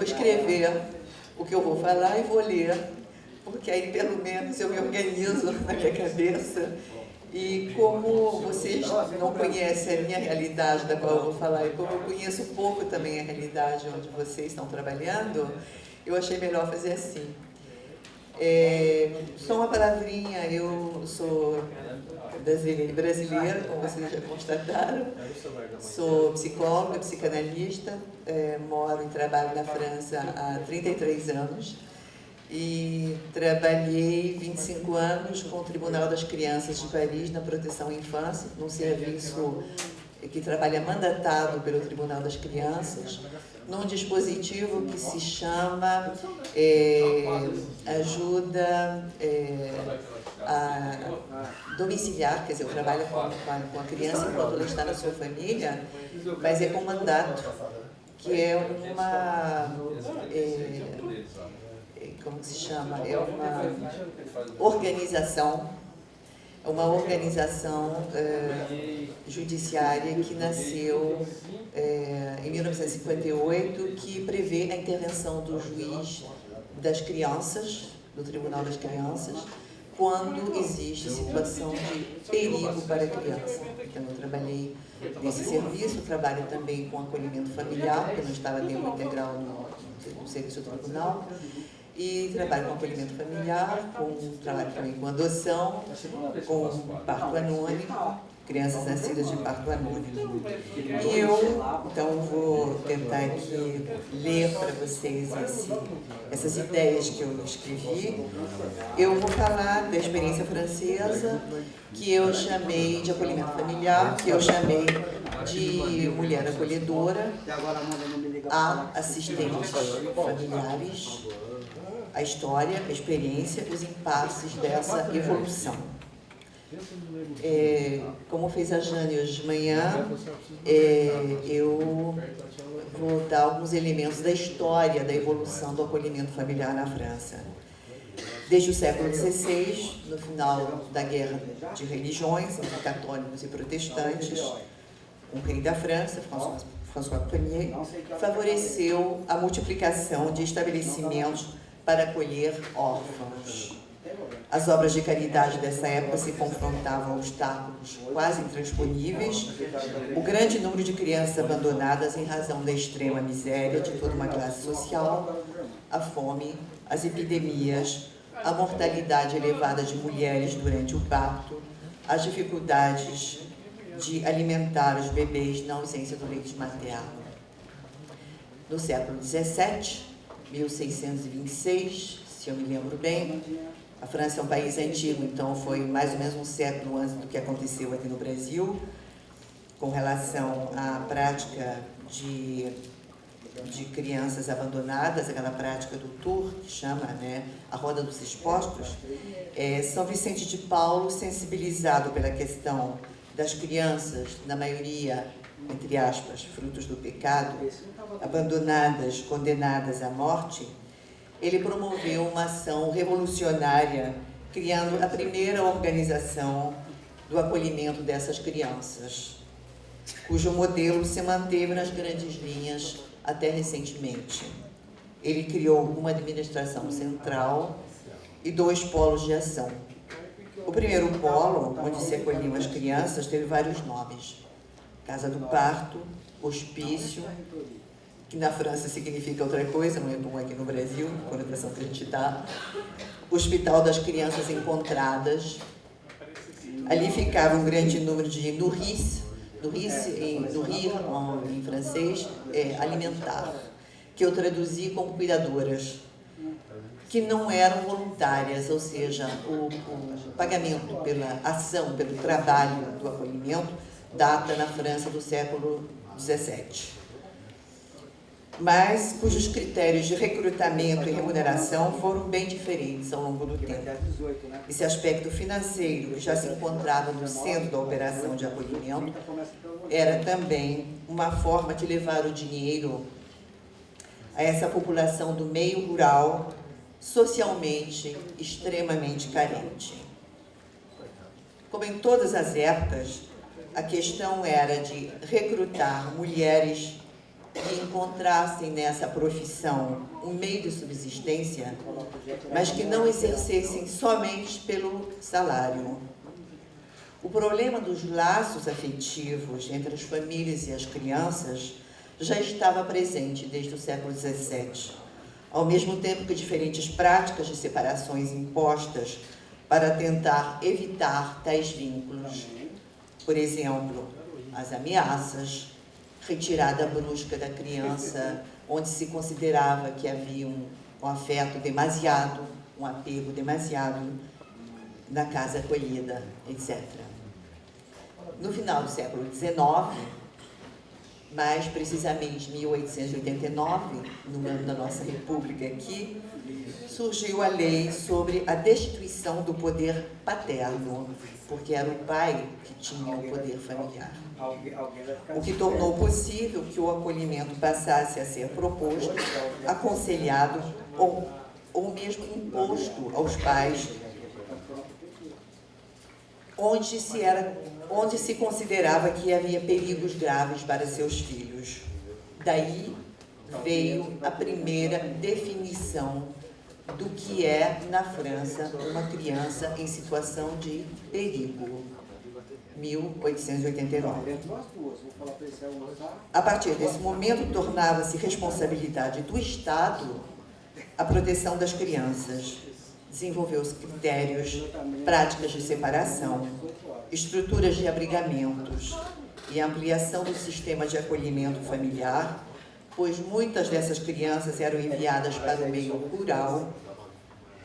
vou escrever o que eu vou falar e vou ler, porque aí pelo menos eu me organizo na minha cabeça. E como vocês não conhecem a minha realidade da qual eu vou falar, e como eu conheço pouco também a realidade onde vocês estão trabalhando, eu achei melhor fazer assim. Só uma palavrinha, eu sou brasileira, como vocês já constataram, sou psicóloga, psicanalista, moro e trabalho na França há 33 anos e trabalhei 25 anos com o Tribunal das Crianças de Paris na proteção à infância, num serviço que trabalha mandatado pelo Tribunal das Crianças, num dispositivo que se chama ajuda domiciliar, quer dizer, eu trabalho com a criança enquanto ela está na sua família, mas é com mandato, que é uma... como se chama? É uma organização judiciária que nasceu em 1958, que prevê a intervenção do juiz das crianças, do Tribunal das Crianças, quando existe situação de perigo para a criança. Então, eu trabalhei nesse serviço, trabalho também com acolhimento familiar, porque não estava tempo integral no serviço do tribunal, e trabalho com acolhimento familiar, trabalho também com adoção, com parto anônimo, crianças nascidas de parto anônimo. E eu, então, vou tentar aqui ler para vocês essas ideias que eu escrevi. Eu vou falar da experiência francesa, que eu chamei de acolhimento familiar, que eu chamei de mulher acolhedora, a assistentes familiares, a história, a experiência, os impasses dessa evolução. Como fez a Jane hoje de manhã, eu vou dar alguns elementos da história da evolução do acolhimento familiar na França. Desde o século XVI, no final da guerra de religiões entre católicos e protestantes, o rei da França, François Ier, favoreceu a multiplicação de estabelecimentos para acolher órfãos. As obras de caridade dessa época se confrontavam a obstáculos quase intransponíveis, o grande número de crianças abandonadas em razão da extrema miséria de toda uma classe social, a fome, as epidemias, a mortalidade elevada de mulheres durante o parto, as dificuldades de alimentar os bebês na ausência do leite materno. No século XVII, 1626, se eu me lembro bem, a França é um país antigo, então foi mais ou menos um século antes do que aconteceu aqui no Brasil, com relação à prática de crianças abandonadas, aquela prática do tour, que chama, né, a Roda dos Expostos. São Vicente de Paulo, sensibilizado pela questão das crianças, na maioria, entre aspas, frutos do pecado, abandonadas, condenadas à morte, ele promoveu uma ação revolucionária, criando a primeira organização do acolhimento dessas crianças, cujo modelo se manteve nas grandes linhas até recentemente. Ele criou uma administração central e 2 polos de ação. O primeiro polo, onde se acolhiam as crianças, teve vários nomes: Casa do Parto, Hospício, que na França significa outra coisa, não é bom aqui no Brasil, a conotação que a gente dá. Hospital das Crianças Encontradas. Ali ficava um grande número de nourrices, nourrir, em francês, alimentar, que eu traduzi como cuidadoras, que não eram voluntárias, ou seja, o pagamento pela ação, pelo trabalho do acolhimento, data na França do século XVII. Mas cujos critérios de recrutamento e remuneração foram bem diferentes ao longo do tempo. Esse aspecto financeiro, que já se encontrava no centro da operação de acolhimento, era também uma forma de levar o dinheiro a essa população do meio rural, socialmente extremamente carente. Como em todas as épocas, a questão era de recrutar mulheres que encontrassem nessa profissão um meio de subsistência, mas que não exercessem somente pelo salário. O problema dos laços afetivos entre as famílias e as crianças já estava presente desde o século XVII, ao mesmo tempo que diferentes práticas de separações impostas para tentar evitar tais vínculos. Por exemplo, as ameaças, retirada brusca da criança, onde se considerava que havia um afeto demasiado, um apego demasiado na casa acolhida, etc. No final do século XIX, mais precisamente 1889, no ano da nossa República aqui, surgiu a lei sobre a destituição do poder paterno, porque era o pai que tinha o poder familiar. O que tornou possível que o acolhimento passasse a ser proposto, aconselhado ou mesmo imposto aos pais, onde se considerava que havia perigos graves para seus filhos. Daí veio a primeira definição do que é, na França, uma criança em situação de perigo, 1889. A partir desse momento, tornava-se responsabilidade do Estado a proteção das crianças. Desenvolveu-se critérios, práticas de separação, estruturas de abrigamentos e ampliação do sistema de acolhimento familiar, pois muitas dessas crianças eram enviadas para o meio rural,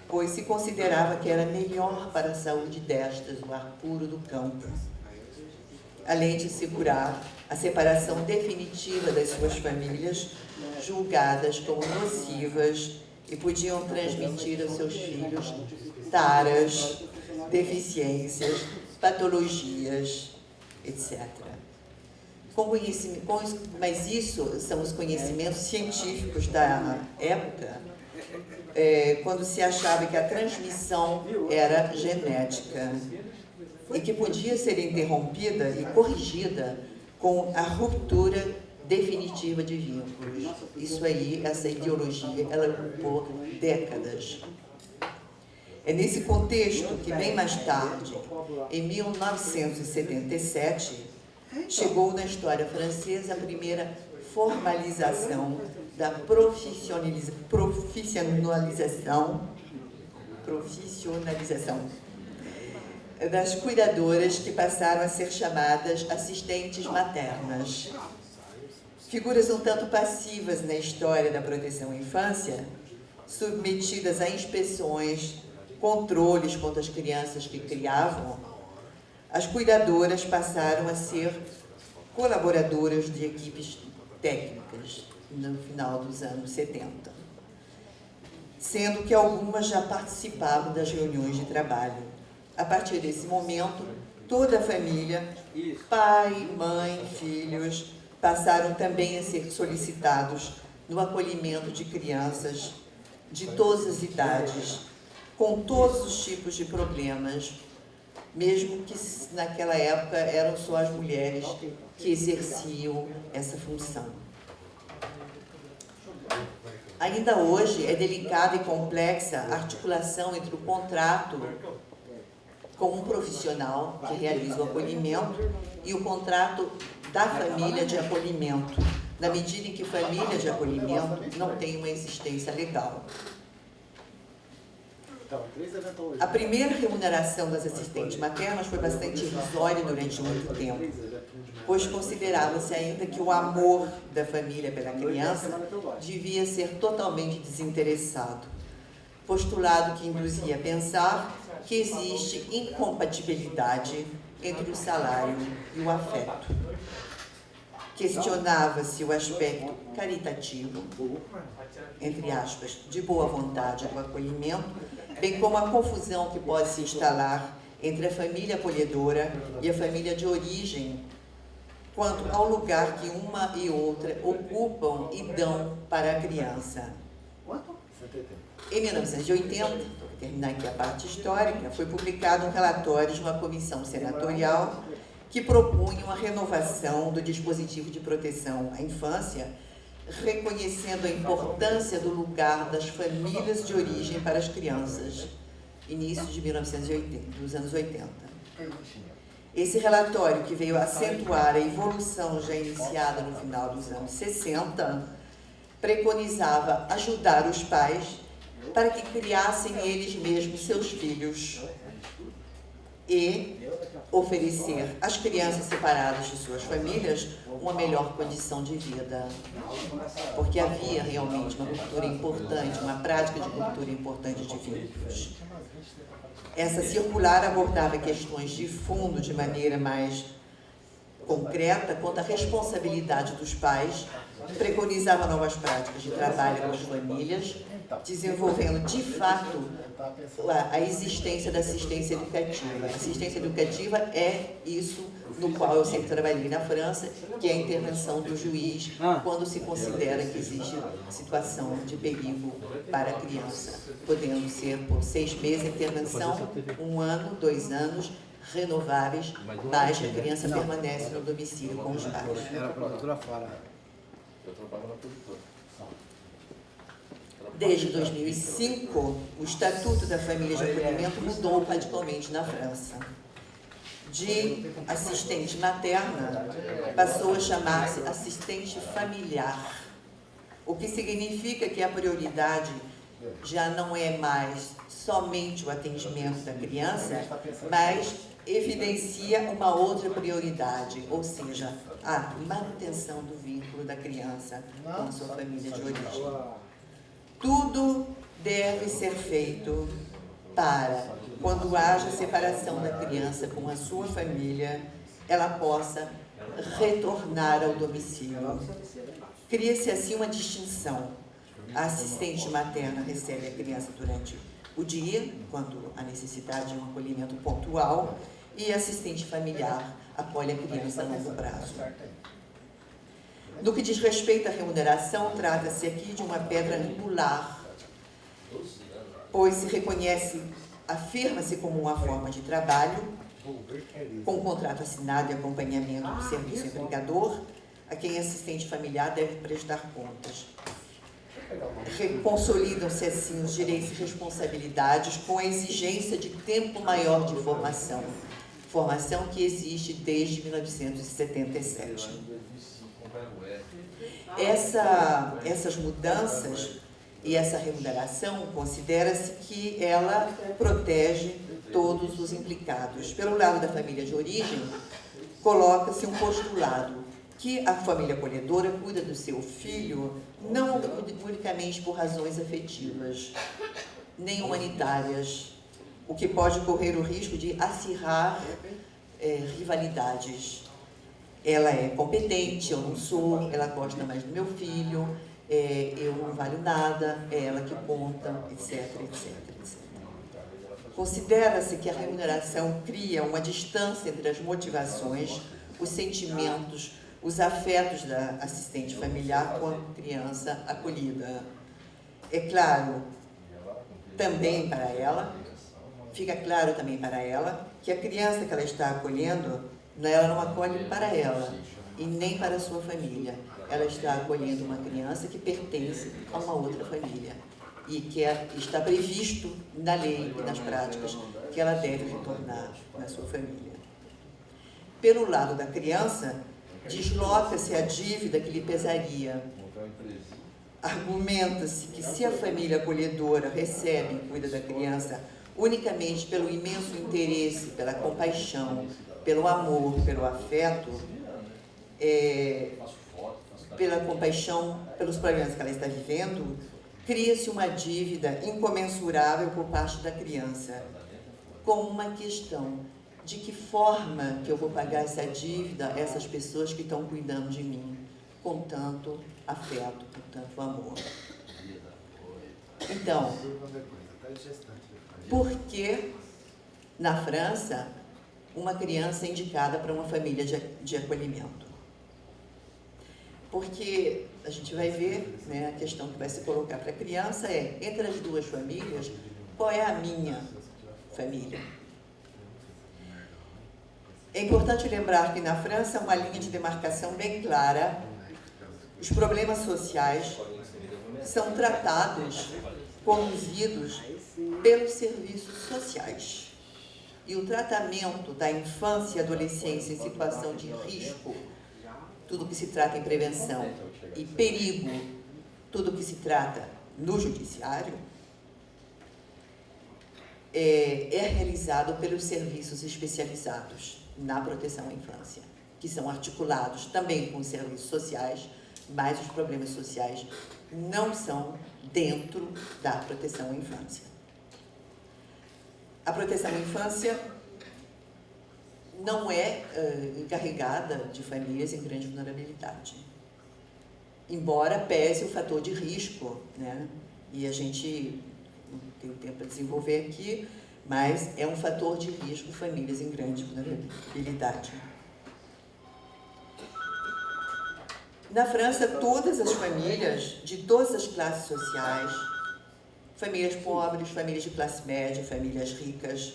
pois se considerava que era melhor para a saúde destas o ar puro do campo, além de segurar a separação definitiva das suas famílias, julgadas como nocivas e podiam transmitir aos seus filhos taras, deficiências, patologias, etc. Mas isso são os conhecimentos científicos da época, quando se achava que a transmissão era genética e que podia ser interrompida e corrigida com a ruptura definitiva de vínculos. Isso aí, essa ideologia, ela ocupou décadas. É nesse contexto que, bem mais tarde, em 1977, chegou na história francesa a primeira formalização da profissionalização das cuidadoras, que passaram a ser chamadas assistentes maternas. Figuras um tanto passivas na história da proteção à infância, submetidas a inspeções, controles contra as crianças que criavam, as cuidadoras passaram a ser colaboradoras de equipes técnicas no final dos anos 70, sendo que algumas já participavam das reuniões de trabalho. A partir desse momento, toda a família, pai, mãe, filhos, passaram também a ser solicitados no acolhimento de crianças de todas as idades, com todos os tipos de problemas, mesmo que naquela época eram só as mulheres que exerciam essa função. Ainda hoje é delicada e complexa a articulação entre o contrato com um profissional que realiza o acolhimento e o contrato da família de acolhimento, na medida em que família de acolhimento não tem uma existência legal. A primeira remuneração das assistentes maternas foi bastante irrisória durante muito tempo, pois considerava-se ainda que o amor da família pela criança devia ser totalmente desinteressado, postulado que induzia a pensar que existe incompatibilidade entre o salário e o afeto. Questionava-se o aspecto caritativo, entre aspas, de boa vontade do acolhimento, bem como a confusão que pode se instalar entre a família acolhedora e a família de origem, quanto ao lugar que uma e outra ocupam e dão para a criança. Em 1980, para terminar aqui a parte histórica, foi publicado um relatório de uma comissão senatorial que propunha uma renovação do dispositivo de proteção à infância, reconhecendo a importância do lugar das famílias de origem para as crianças, início de 1980, dos anos 80. Esse relatório, que veio acentuar a evolução já iniciada no final dos anos 60, preconizava ajudar os pais para que criassem eles mesmos seus filhos e oferecer às crianças separadas de suas famílias uma melhor condição de vida. Porque havia realmente uma cultura importante, uma prática de cultura importante de vínculos. Essa circular abordava questões de fundo de maneira mais concreta quanto à responsabilidade dos pais, preconizava novas práticas de trabalho com as famílias, desenvolvendo de fato a existência da assistência educativa. A assistência educativa é isso no qual eu sempre trabalhei na França, que é a intervenção do juiz quando se considera que existe situação de perigo para a criança, podendo ser por 6 meses intervenção, 1 ano, 2 anos, renováveis, mas a criança permanece no domicílio com os pais. Era produtora fora. Eu trabalho na produtora. Desde 2005, o Estatuto da Família de Acolhimento mudou radicalmente na França. De assistente materna, passou a chamar-se assistente familiar, o que significa que a prioridade já não é mais somente o atendimento da criança, mas evidencia uma outra prioridade, ou seja, a manutenção do vínculo da criança com a sua família de origem. Tudo deve ser feito para, quando haja separação da criança com a sua família, ela possa retornar ao domicílio. Cria-se assim uma distinção. A assistente materna recebe a criança durante o dia, quando há necessidade de um acolhimento pontual, e a assistente familiar acolhe a criança a longo prazo. No que diz respeito à remuneração, trata-se aqui de uma pedra angular, pois se reconhece, afirma-se como uma forma de trabalho, com contrato assinado e acompanhamento do serviço empregador, a quem assistente familiar deve prestar contas. Consolidam-se assim os direitos e responsabilidades com a exigência de tempo maior de formação, formação que existe desde 1977. Essas mudanças e essa remuneração, considera-se que ela protege todos os implicados. Pelo lado da família de origem, coloca-se um postulado que a família acolhedora cuida do seu filho não unicamente por razões afetivas, nem humanitárias, o que pode correr o risco de acirrar rivalidades. Ela é competente, eu não sou, ela gosta mais do meu filho, eu não valho nada, é ela que conta, etc, etc, etc. Considera-se que a remuneração cria uma distância entre as motivações, os sentimentos, os afetos da assistente familiar com a criança acolhida. É claro, também para ela, fica claro também para ela, que a criança que ela está acolhendo, ela não acolhe para ela e nem para a sua família. Ela está acolhendo uma criança que pertence a uma outra família e que está previsto na lei e nas práticas que ela deve retornar na sua família. Pelo lado da criança, desloca-se a dívida que lhe pesaria. Argumenta-se que se a família acolhedora recebe e cuida da criança unicamente pelo imenso interesse, pela compaixão, pelo amor, pelo afeto, pela compaixão pelos problemas que ela está vivendo, cria-se uma dívida incomensurável por parte da criança, com uma questão: de que forma que eu vou pagar essa dívida a essas pessoas que estão cuidando de mim, com tanto afeto, com tanto amor? Então, por que na França uma criança é indicada para uma família de acolhimento? Porque a gente vai ver, né, a questão que vai se colocar para a criança é, entre as duas famílias, qual é a minha família? É importante lembrar que na França há uma linha de demarcação bem clara Os problemas sociais são tratados, conduzidos pelos serviços sociais. E o tratamento da infância e adolescência em situação de risco, tudo que se trata em prevenção, e perigo, tudo que se trata no judiciário, é realizado pelos serviços especializados na proteção à infância, que são articulados também com os serviços sociais, mas os problemas sociais não são dentro da proteção à infância. A proteção à infância não é encarregada de famílias em grande vulnerabilidade, embora pese o fator de risco, né? E a gente não tem tempo para desenvolver aqui, mas é um fator de risco famílias em grande vulnerabilidade. Na França, todas as famílias, de todas as classes sociais, famílias pobres, famílias de classe média, famílias ricas,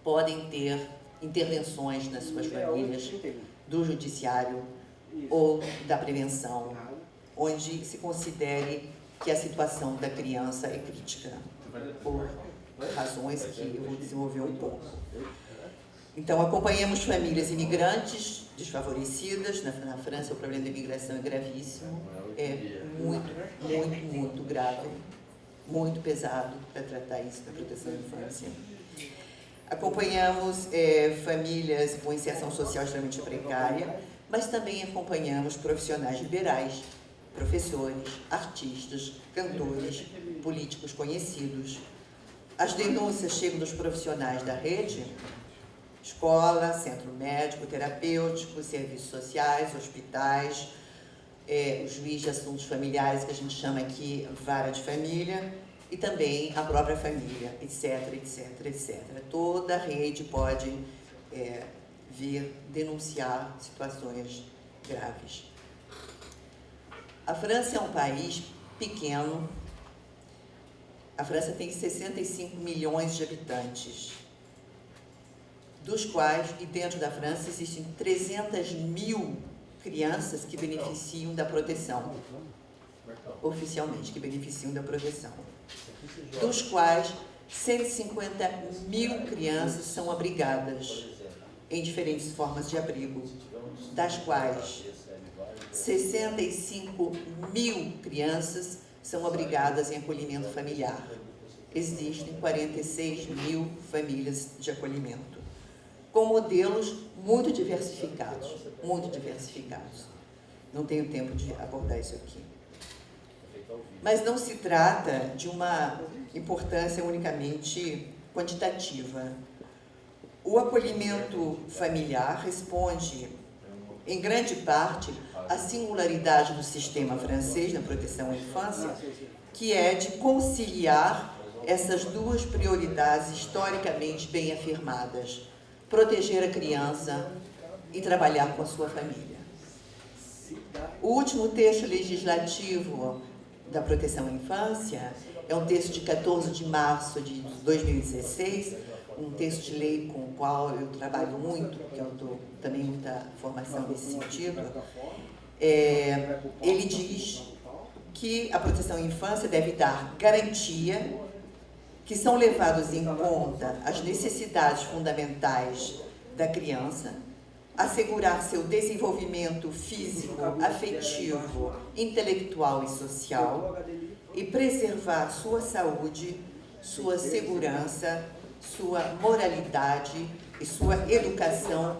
podem ter intervenções nas suas famílias do judiciário ou da prevenção, onde se considere que a situação da criança é crítica, por razões que eu vou desenvolver um pouco. Então, acompanhamos famílias imigrantes desfavorecidas. Na França, o problema da imigração é gravíssimo, é muito grave, muito pesado para tratar isso na proteção da infância. Acompanhamos famílias com inserção social extremamente precária, mas também acompanhamos profissionais liberais, professores, artistas, cantores, políticos conhecidos. As denúncias chegam dos profissionais da rede, escola, centro médico, terapêutico, serviços sociais, hospitais, o juiz de assuntos familiares, que a gente chama aqui vara de família, e também a própria família, etc. Toda a rede pode vir denunciar situações graves. A França é um país pequeno. A França tem 65 milhões de habitantes, dos quais, e dentro da França, existem 300 mil crianças que beneficiam da proteção, oficialmente, que beneficiam da proteção, dos quais 150 mil crianças são abrigadas em diferentes formas de abrigo, das quais 65 mil crianças são abrigadas em acolhimento familiar. Existem 46 mil famílias de acolhimento, com modelos muito diversificados. Não tenho tempo de abordar isso aqui. Mas não se trata de uma importância unicamente quantitativa. O acolhimento familiar responde, em grande parte, à singularidade do sistema francês na proteção à infância, que é de conciliar essas duas prioridades historicamente bem afirmadas: proteger a criança e trabalhar com a sua família. O último texto legislativo da proteção à infância é um texto de 14 de março de 2016, um texto de lei com o qual eu trabalho muito, porque eu dou também muita formação nesse sentido. Ele diz que a proteção à infância deve dar garantia que são levados em conta as necessidades fundamentais da criança, assegurar seu desenvolvimento físico, afetivo, intelectual e social, e preservar sua saúde, sua segurança, sua moralidade e sua educação,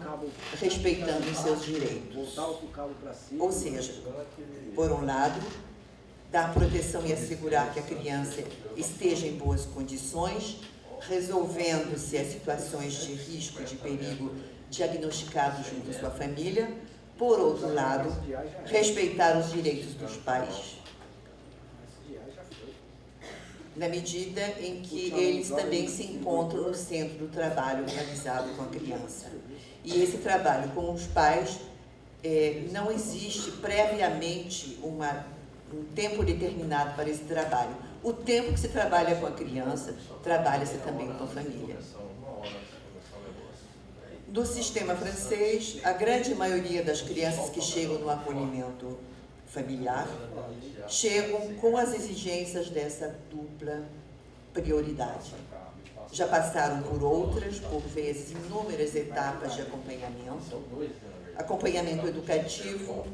respeitando os seus direitos. Ou seja, por um lado, dar proteção e assegurar que a criança esteja em boas condições, resolvendo-se as situações de risco, de perigo diagnosticados junto à sua família. Por outro lado, respeitar os direitos dos pais, na medida em que eles também se encontram no centro do trabalho realizado com a criança. E esse trabalho com os pais, não existe previamente um tempo determinado para esse trabalho. O tempo que se trabalha com a criança, trabalha-se também com a família. Do sistema francês, a grande maioria das crianças que chegam no acolhimento familiar chegam com as exigências dessa dupla prioridade. Já passaram por outras, por vezes, inúmeras etapas de acompanhamento. Acompanhamento educativo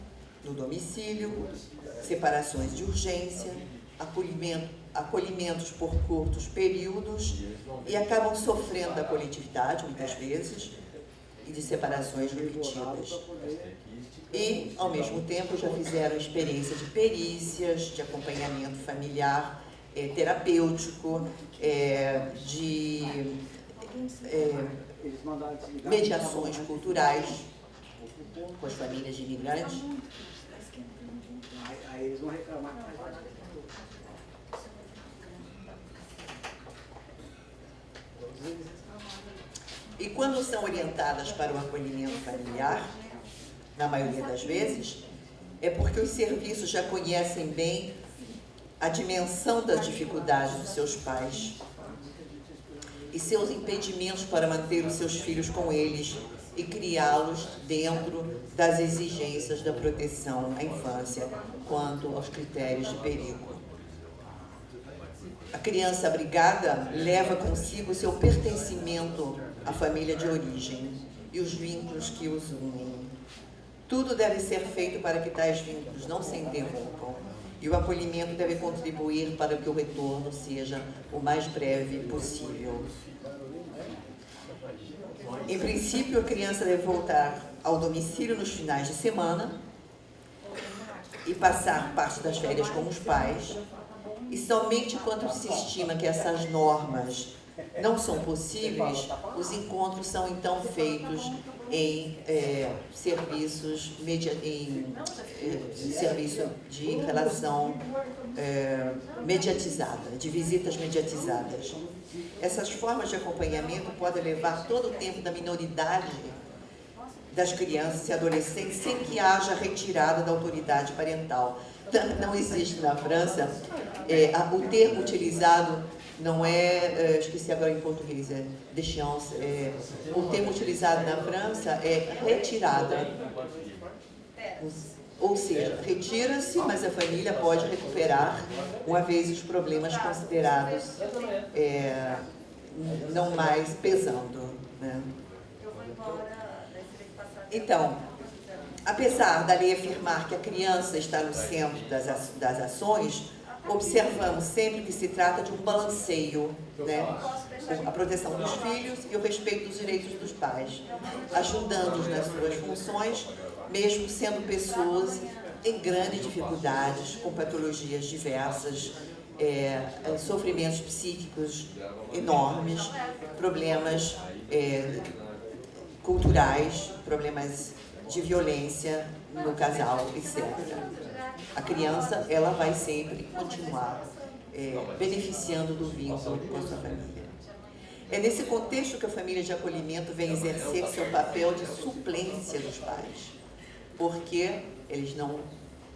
no domicílio, separações de urgência, acolhimentos por curtos períodos e acabam sofrendo da coletividade, muitas vezes, e de separações repetidas. E, ao mesmo tempo, já fizeram experiência de perícias, de acompanhamento familiar, terapêutico, de mediações culturais com as famílias de imigrantes. Aí eles vão reclamar. E quando são orientadas para o acolhimento familiar, na maioria das vezes, é porque os serviços já conhecem bem a dimensão das dificuldades dos seus pais e seus impedimentos para manter os seus filhos com eles e criá-los dentro das exigências da proteção à infância quanto aos critérios de perigo. A criança abrigada leva consigo seu pertencimento à família de origem e os vínculos que os unem. Tudo deve ser feito para que tais vínculos não se interrompam e o acolhimento deve contribuir para que o retorno seja o mais breve possível. Em princípio, a criança deve voltar ao domicílio nos finais de semana e passar parte das férias com os pais, e somente quando se estima que essas normas não são possíveis, os encontros são então feitos em serviços serviço de relação mediatizada, de visitas mediatizadas. Essas formas de acompanhamento podem levar todo o tempo da minoridade das crianças e adolescentes sem que haja retirada da autoridade parental. Não existe na França, o termo utilizado não esqueci agora em português, déchéance, o termo utilizado na França é retirada. Ou seja, retira-se, mas a família pode recuperar uma vez os problemas considerados não mais pesando, né? Então, apesar da lei afirmar que a criança está no centro das ações, observamos sempre que se trata de um balanceio, né? A proteção dos filhos e o respeito dos direitos dos pais, ajudando-os nas suas funções, mesmo sendo pessoas em grandes dificuldades, com patologias diversas, sofrimentos psíquicos enormes, problemas culturais, problemas de violência no casal, etc. A criança, ela vai sempre continuar beneficiando do vínculo com a sua família. É nesse contexto que a família de acolhimento vem exercer seu papel de suplência dos pais, porque eles não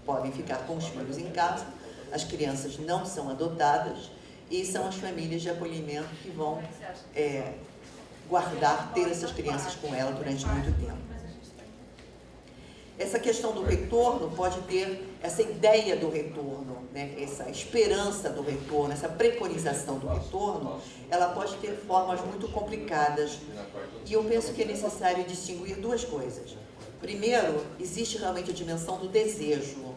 podem ficar com os filhos em casa, as crianças não são adotadas e são as famílias de acolhimento que vão ter essas crianças com ela durante muito tempo. Essa questão do retorno pode ter essa ideia do retorno, né? Essa esperança do retorno, essa preconização do retorno, ela pode ter formas muito complicadas. E eu penso que é necessário distinguir duas coisas. Primeiro, existe realmente a dimensão do desejo,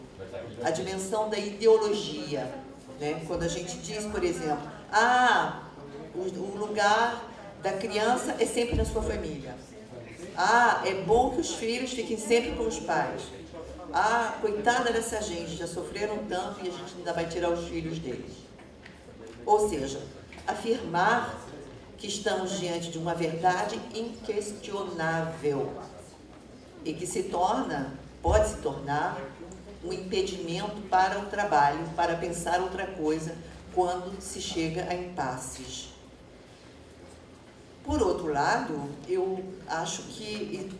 a dimensão da ideologia, né? Quando a gente diz, por exemplo, o lugar da criança é sempre na sua família. É bom que os filhos fiquem sempre com os pais. Coitada dessa gente, já sofreram tanto e a gente ainda vai tirar os filhos deles. Ou seja, afirmar que estamos diante de uma verdade inquestionável e que pode se tornar um impedimento para o trabalho, para pensar outra coisa quando se chega a impasses. Por outro lado, eu acho que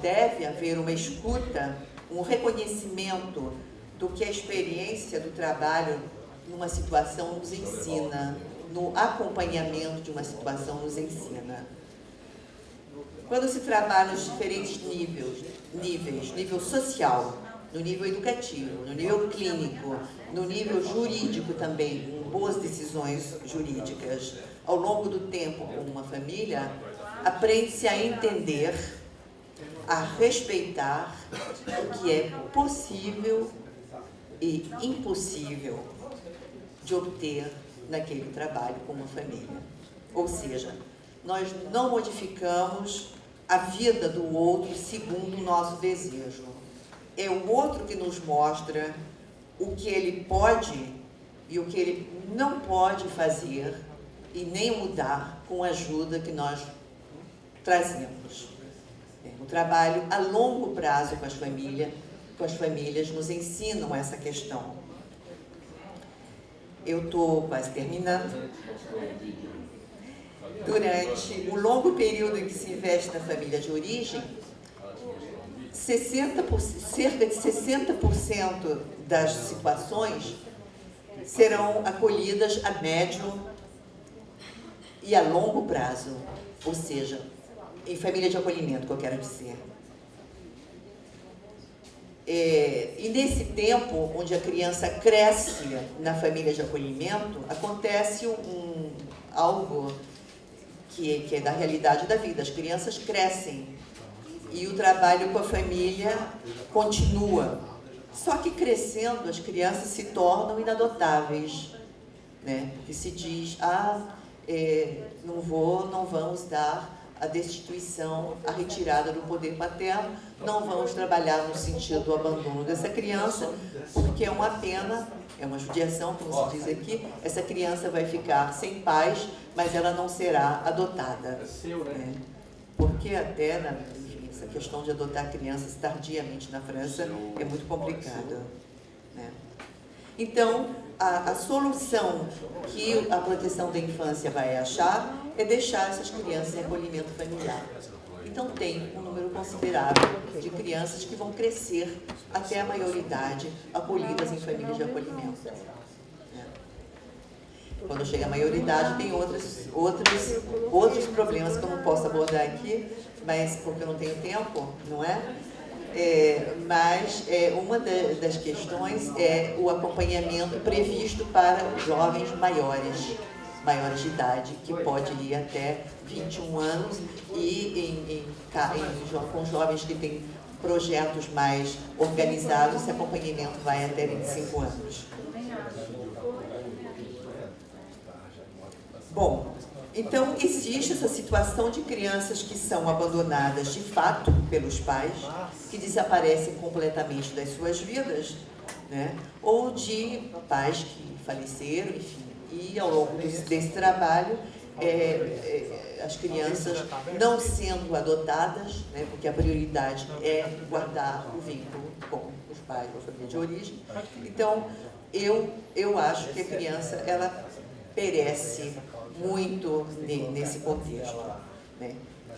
deve haver uma escuta, um reconhecimento do que a experiência do trabalho numa situação nos ensina, no acompanhamento de uma situação nos ensina. Quando se trabalha nos diferentes nível social, no nível educativo, no nível clínico, no nível jurídico também, com boas decisões jurídicas, ao longo do tempo com uma família, aprende-se a entender, a respeitar o que é possível e impossível de obter naquele trabalho com uma família. Ou seja, nós não modificamos a vida do outro segundo o nosso desejo. É o outro que nos mostra o que ele pode e o que ele não pode fazer e nem mudar com a ajuda que nós trazemos. O trabalho a longo prazo com as famílias nos ensinam essa questão. Eu estou quase terminando. Durante o longo período em que se investe na família de origem, cerca de 60% das situações serão acolhidas a médio e a longo prazo, ou seja, em família de acolhimento, que eu quero dizer. E nesse tempo, onde a criança cresce na família de acolhimento, acontece algo que é da realidade da vida. As crianças crescem e o trabalho com a família continua. Só que crescendo, as crianças se tornam inadotáveis, né? E se diz, não vamos dar a destituição, a retirada do poder paterno, não vamos trabalhar no sentido do abandono dessa criança, porque é uma pena, é uma judiação, como se diz aqui, essa criança vai ficar sem pais, mas ela não será adotada. Porque até, essa questão de adotar crianças tardiamente na França é muito complicada, né? Então, a solução que a proteção da infância vai achar é deixar essas crianças em acolhimento familiar. Então, tem um número considerável de crianças que vão crescer até a maioridade acolhidas em famílias de acolhimento. Quando chega a maioridade, tem outros problemas que eu não posso abordar aqui, mas porque eu não tenho tempo, não é? Mas uma das questões é o acompanhamento previsto para jovens maiores de idade, que pode ir até 21 anos, e com jovens que têm projetos mais organizados, esse acompanhamento vai até 25 anos. Bom, então existe essa situação de crianças que são abandonadas de fato pelos pais, que desaparecem completamente das suas vidas, né? Ou de pais que faleceram, enfim. E ao longo desse trabalho, as crianças não sendo adotadas, né, porque a prioridade é guardar o vínculo com os pais, com a família de origem. Então, eu acho que a criança, ela perece muito nesse contexto, né?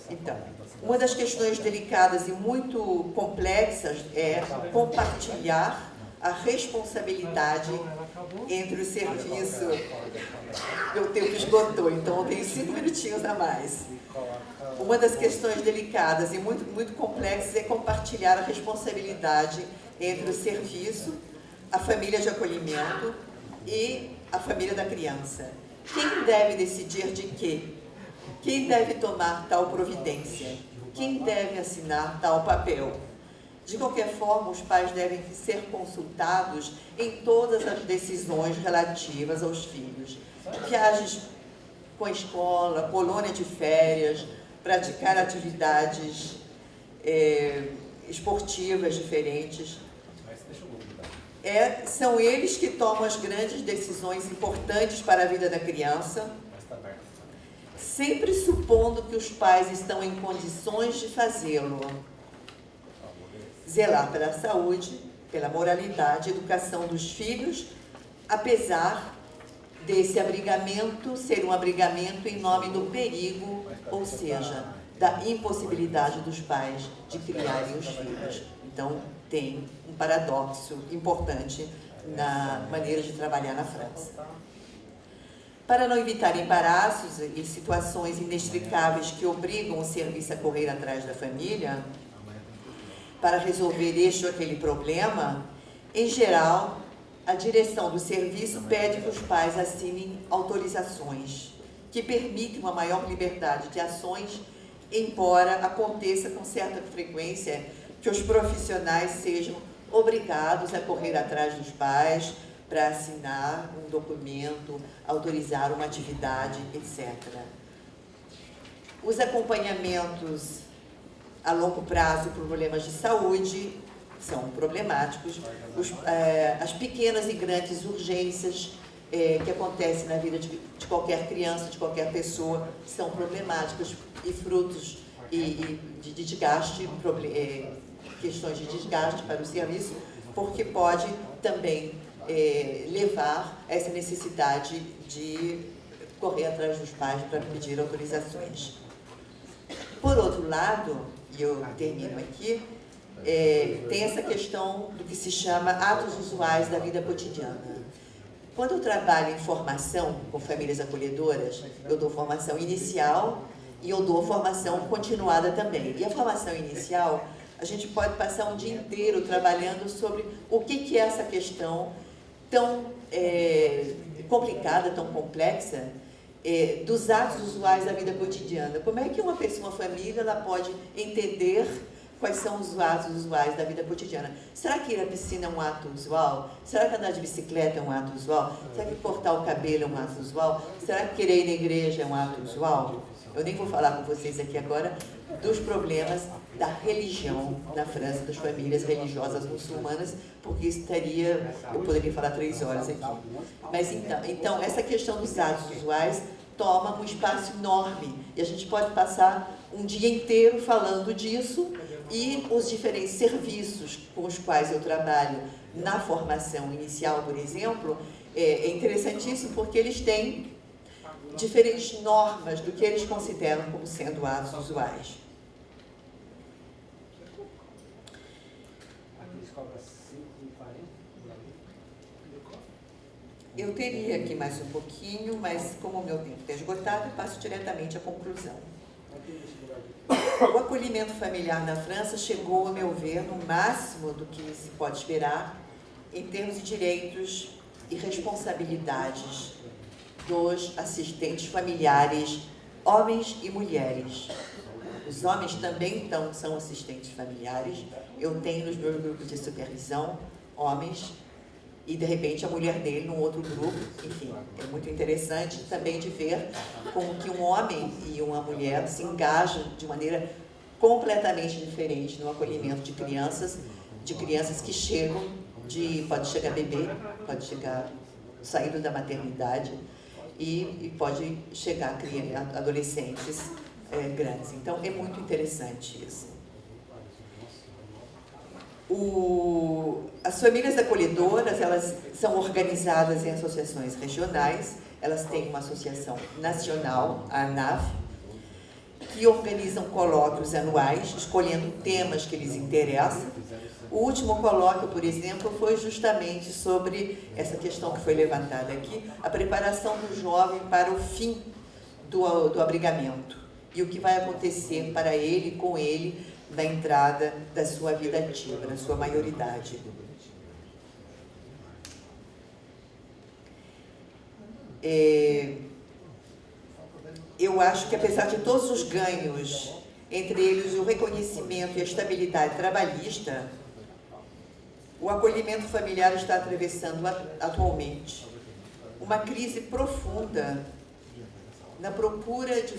Então, uma das questões delicadas e muito complexas é compartilhar a responsabilidade entre o serviço. Meu tempo esgotou, então eu tenho 5 minutinhos a mais. Uma das questões delicadas e muito complexas é compartilhar a responsabilidade entre o serviço, a família de acolhimento e a família da criança. Quem deve decidir de quê? Quem deve tomar tal providência? Quem deve assinar tal papel? De qualquer forma, os pais devem ser consultados em todas as decisões relativas aos filhos. Viagens com a escola, colônia de férias, praticar atividades esportivas diferentes. São eles que tomam as grandes decisões importantes para a vida da criança, sempre supondo que os pais estão em condições de fazê-lo. Zelar pela saúde, pela moralidade e educação dos filhos, apesar desse abrigamento ser um abrigamento em nome do perigo, ou seja, da impossibilidade dos pais de criarem os filhos. Então, tem um paradoxo importante na maneira de trabalhar na França. Para não evitar embaraços e situações inextricáveis que obrigam o serviço a correr atrás da família, para resolver este ou aquele problema, em geral, a direção do serviço pede que os pais assinem autorizações que permitem uma maior liberdade de ações, embora aconteça com certa frequência que os profissionais sejam obrigados a correr atrás dos pais para assinar um documento, autorizar uma atividade, etc. Os acompanhamentos a longo prazo por problemas de saúde são problemáticos. As pequenas e grandes urgências que acontecem na vida de qualquer criança, de qualquer pessoa, são problemáticas e frutos de desgaste, questões de desgaste para o serviço, porque pode também levar a essa necessidade de correr atrás dos pais para pedir autorizações. Por outro lado, e eu termino aqui, tem essa questão do que se chama atos usuais da vida cotidiana. Quando eu trabalho em formação com famílias acolhedoras, eu dou formação inicial e eu dou formação continuada também. E a formação inicial, a gente pode passar um dia inteiro trabalhando sobre o que é essa questão tão complicada, tão complexa, dos atos usuais da vida cotidiana. Como é que uma pessoa, uma família, ela pode entender quais são os atos usuais da vida cotidiana? Será que ir à piscina é um ato usual? Será que andar de bicicleta é um ato usual? Será que cortar o cabelo é um ato usual? Será que querer ir na igreja é um ato usual? Eu nem vou falar com vocês aqui agora dos problemas da religião na França, das famílias religiosas muçulmanas, porque eu poderia falar 3 horas aqui. Mas então essa questão dos atos usuais toma um espaço enorme e a gente pode passar um dia inteiro falando disso, e os diferentes serviços com os quais eu trabalho na formação inicial, por exemplo, é interessantíssimo porque eles têm diferentes normas do que eles consideram como sendo atos usuais. Eu teria aqui mais um pouquinho, mas como o meu tempo está esgotado, eu passo diretamente à conclusão. O acolhimento familiar na França chegou, a meu ver, no máximo do que se pode esperar em termos de direitos e responsabilidades dos assistentes familiares, homens e mulheres. Os homens também são assistentes familiares. Eu tenho nos meus grupos de supervisão homens e, de repente, a mulher dele num outro grupo. Enfim, é muito interessante também de ver como que um homem e uma mulher se engajam de maneira completamente diferente no acolhimento de crianças que chegam, pode chegar bebê, pode chegar saindo da maternidade e pode chegar adolescentes grandes. Então, é muito interessante isso. As famílias acolhedoras, elas são organizadas em associações regionais, elas têm uma associação nacional, a ANAF, que organizam colóquios anuais, escolhendo temas que lhes interessam. O último colóquio, por exemplo, foi justamente sobre essa questão que foi levantada aqui, a preparação do jovem para o fim do abrigamento e o que vai acontecer para ele, com ele, na entrada da sua vida ativa, na sua maioridade. Eu acho que, apesar de todos os ganhos, entre eles o reconhecimento e a estabilidade trabalhista, o acolhimento familiar está atravessando atualmente uma crise profunda na procura de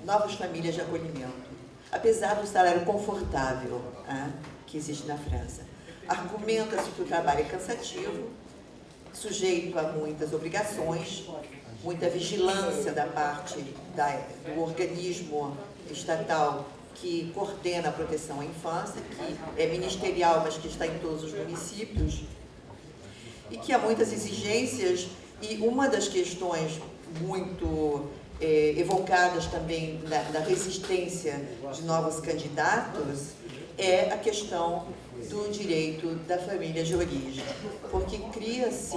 novas famílias de acolhimento, apesar do salário confortável que existe na França. Argumenta-se que o trabalho é cansativo, sujeito a muitas obrigações, muita vigilância da parte do organismo estatal que coordena a proteção à infância, que é ministerial, mas que está em todos os municípios, e que há muitas exigências, e uma das questões muito evocadas também na resistência de novos candidatos é a questão do direito da família de origem, porque criou-se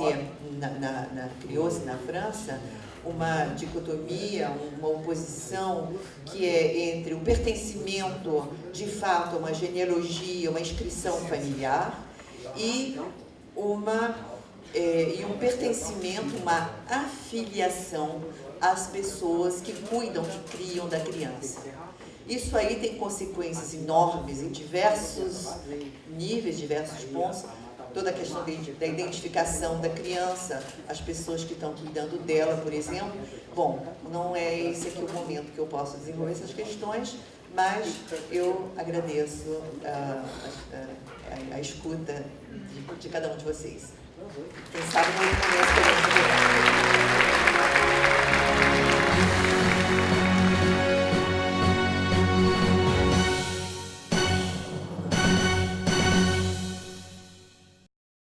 na França uma dicotomia, uma oposição que é entre o pertencimento de fato a uma genealogia, uma inscrição familiar e um pertencimento, uma afiliação às pessoas que cuidam, que criam da criança. Isso aí tem consequências enormes em diversos níveis, diversos pontos. Toda a questão da identificação da criança, as pessoas que estão cuidando dela, por exemplo. Bom, não é esse aqui o momento que eu posso desenvolver essas questões, mas eu agradeço a escuta de cada um de vocês. Quem sabe no outro momento que a gente